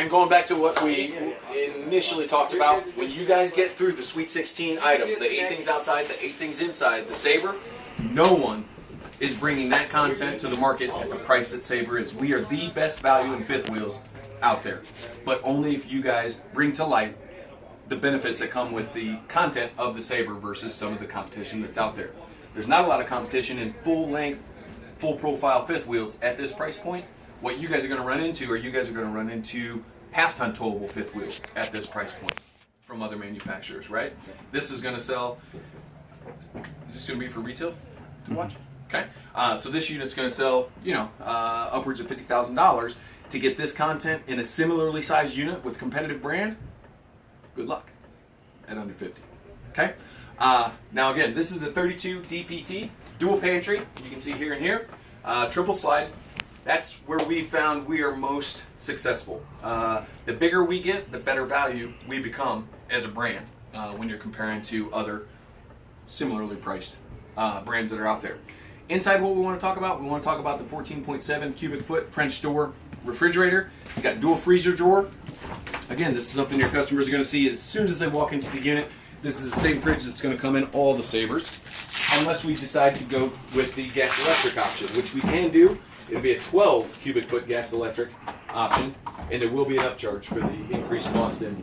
And going back to what we initially talked about, when you guys get through the Sweet 16 items, the 8 things outside, the 8 things inside, the Sabre, no one is bringing that content to the market at the price that Sabre is. We are the best value in fifth wheels out there, but only if you guys bring to light the benefits that come with the content of the Sabre versus some of the competition that's out there. There's not a lot of competition in full length, full profile fifth wheels at this price point. What you guys are going to run into, or you guys are going to run into half-ton towable fifth wheels at this price point from other manufacturers, right? This is going to sell, is this going to be for retail to watch? Okay. So this unit's going to sell, upwards of $50,000. To get this content in a similarly sized unit with competitive brand, good luck at under 50. Okay. Now again, this is the 32 DPT, dual pantry. You can see here and here, triple slide. That's where we found we are most successful. The bigger we get, the better value we become as a brand when you're comparing to other similarly priced brands that are out there. Inside, what we want to talk about, the 14.7 cubic foot French door refrigerator. It's got dual freezer drawer. Again, this is something your customers are going to see as soon as they walk into the unit. This is the same fridge that's going to come in all the Sabres, unless we decide to go with the gas electric option, which we can do. It'll be a 12 cubic foot gas electric option, and there will be an upcharge for the increased cost in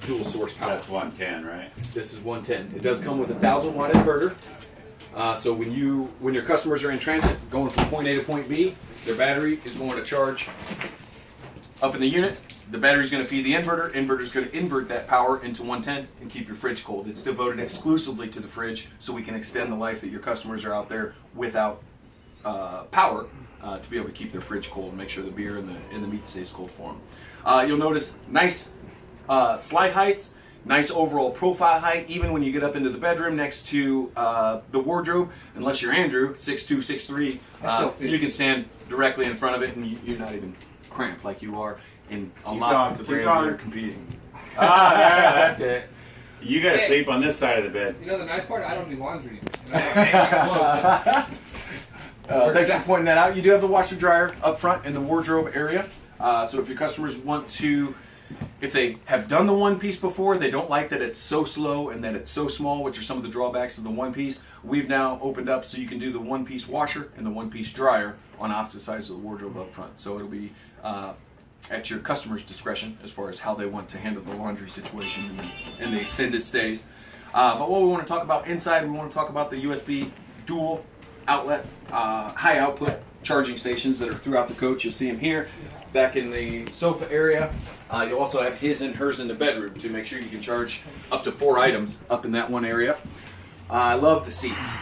dual source power. That's 110, right? This is 110. It does come with a 1,000 watt inverter. So when your customers are in transit, going from point A to point B, their battery is going to charge up in the unit. The battery is going to feed the inverter. Inverter is going to invert that power into 110 and keep your fridge cold. It's devoted exclusively to the fridge, so we can extend the life that your customers are out there without power to be able to keep their fridge cold and make sure the beer and the meat stays cold for them. You'll notice nice slide heights, nice overall profile height, even when you get up into the bedroom next to the wardrobe. Unless you're Andrew, 6'2", 6'3", you can stand directly in front of it and you're not even cramped like you are in a lot of the brands that are competing. That's it. You got to sleep on this side of the bed. You know the nice part? I don't do laundry. Thanks for pointing that out. You do have the washer dryer up front in the wardrobe area. So if your customers want to, if they have done the one piece before, they don't like that it's so slow and that it's so small, which are some of the drawbacks of the one piece, we've now opened up so you can do the one piece washer and the one piece dryer on opposite sides of the wardrobe up front. So it'll be at your customer's discretion as far as how they want to handle the laundry situation and the extended stays. But what we want to talk about inside, we want to talk about the USB dual outlet, high output charging stations that are throughout the coach. You'll see them here, back in the sofa area. You'll also have his and hers in the bedroom to make sure you can charge up to 4 items up in that one area. I love the seats.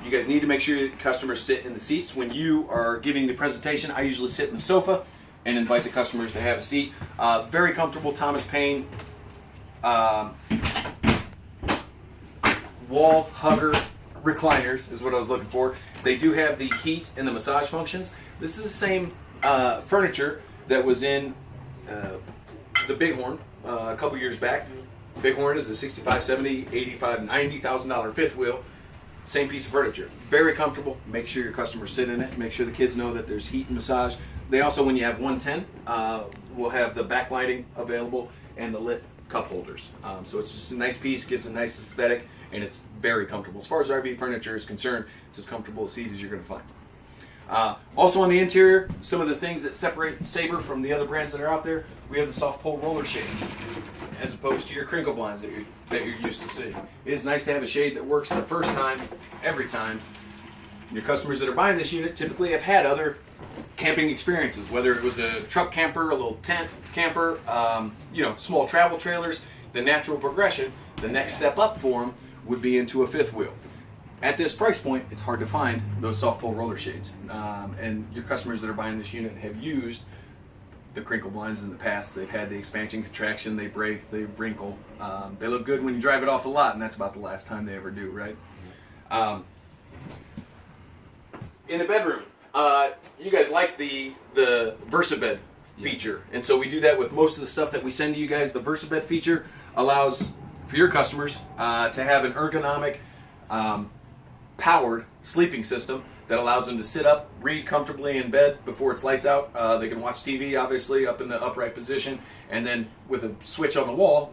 You guys need to make sure your customers sit in the seats. When you are giving the presentation, I usually sit in the sofa and invite the customers to have a seat. Very comfortable Thomas Paine wall hugger recliners is what I was looking for. They do have the heat and the massage functions. This is the same furniture that was in the Bighorn a couple years back. Bighorn is a $65,000, $70,000, $85,000, $90,000 fifth wheel. Same piece of furniture. Very comfortable. Make sure your customers sit in it. Make sure the kids know that there's heat and massage. They also, when you have 110, will have the backlighting available and the lit cup holders. So it's just a nice piece, gives a nice aesthetic, and it's very comfortable. As far as RV furniture is concerned, it's as comfortable a seat as you're going to find. Also on the interior, some of the things that separate Sabre from the other brands that are out there, we have the soft pole roller shades, as opposed to your crinkle blinds that you're used to seeing. It is nice to have a shade that works the first time, every time. Your customers that are buying this unit typically have had other camping experiences, whether it was a truck camper, a little tent camper, small travel trailers. The natural progression, the next step up for them would be into a fifth wheel. At this price point, it's hard to find those soft pole roller shades. And your customers that are buying this unit have used the crinkle blinds in the past. They've had the expansion, contraction, they break, they wrinkle. They look good when you drive it off the lot, and that's about the last time they ever do, right? In the bedroom, you guys like the VersaBed feature, and so we do that with most of the stuff that we send to you guys. The VersaBed feature allows for your customers to have an ergonomic, powered sleeping system that allows them to sit up, read comfortably in bed before it's lights out. They can watch TV, obviously, up in the upright position, and then with a switch on the wall,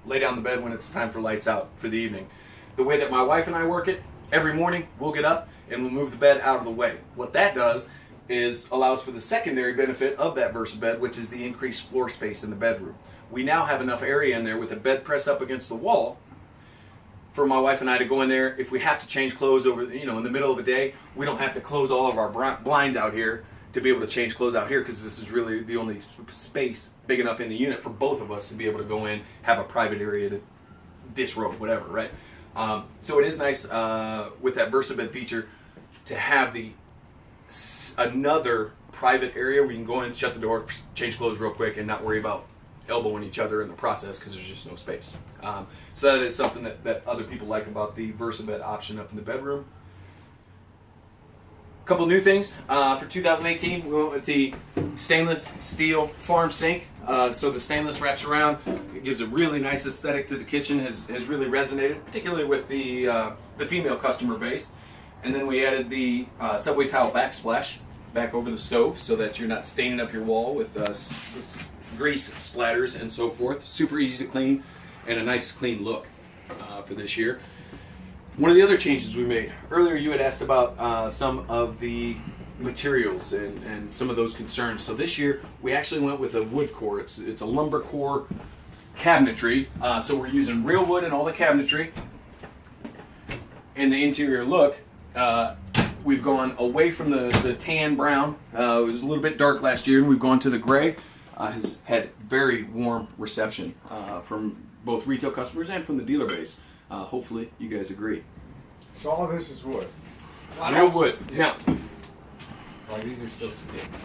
lay down the bed when it's time for lights out for the evening. The way that my wife and I work it, every morning we'll get up and we'll move the bed out of the way. What that does is allows for the secondary benefit of that VersaBed, which is the increased floor space in the bedroom. We now have enough area in there with the bed pressed up against the wall for my wife and I to go in there. If we have to change clothes over, in the middle of a day, we don't have to close all of our blinds out here to be able to change clothes out here, because this is really the only space big enough in the unit for both of us to be able to go in, have a private area to disrobe, whatever, right? So it is nice with that VersaBed feature to have another private area where you can go in, shut the door, change clothes real quick, and not worry about elbowing each other in the process because there's just no space. So that is something that other people like about the VersaBed option up in the bedroom. A couple new things for 2018. We went with the stainless steel farm sink. So the stainless wraps around. It gives a really nice aesthetic to the kitchen. Has really resonated, particularly with the female customer base. And then we added the subway tile backsplash back over the stove so that you're not staining up your wall with grease splatters and so forth. Super easy to clean and a nice clean look for this year. One of the other changes we made, earlier you had asked about some of the materials and some of those concerns. So this year we actually went with a wood core. It's a lumber core cabinetry. So we're using real wood in all the cabinetry. In the interior look, we've gone away from the tan brown. It was a little bit dark last year, and we've gone to the gray. Has had very warm reception from both retail customers and from the dealer base. Hopefully you guys agree. So all of this is wood. Real wood. Now, Like these are still sticks.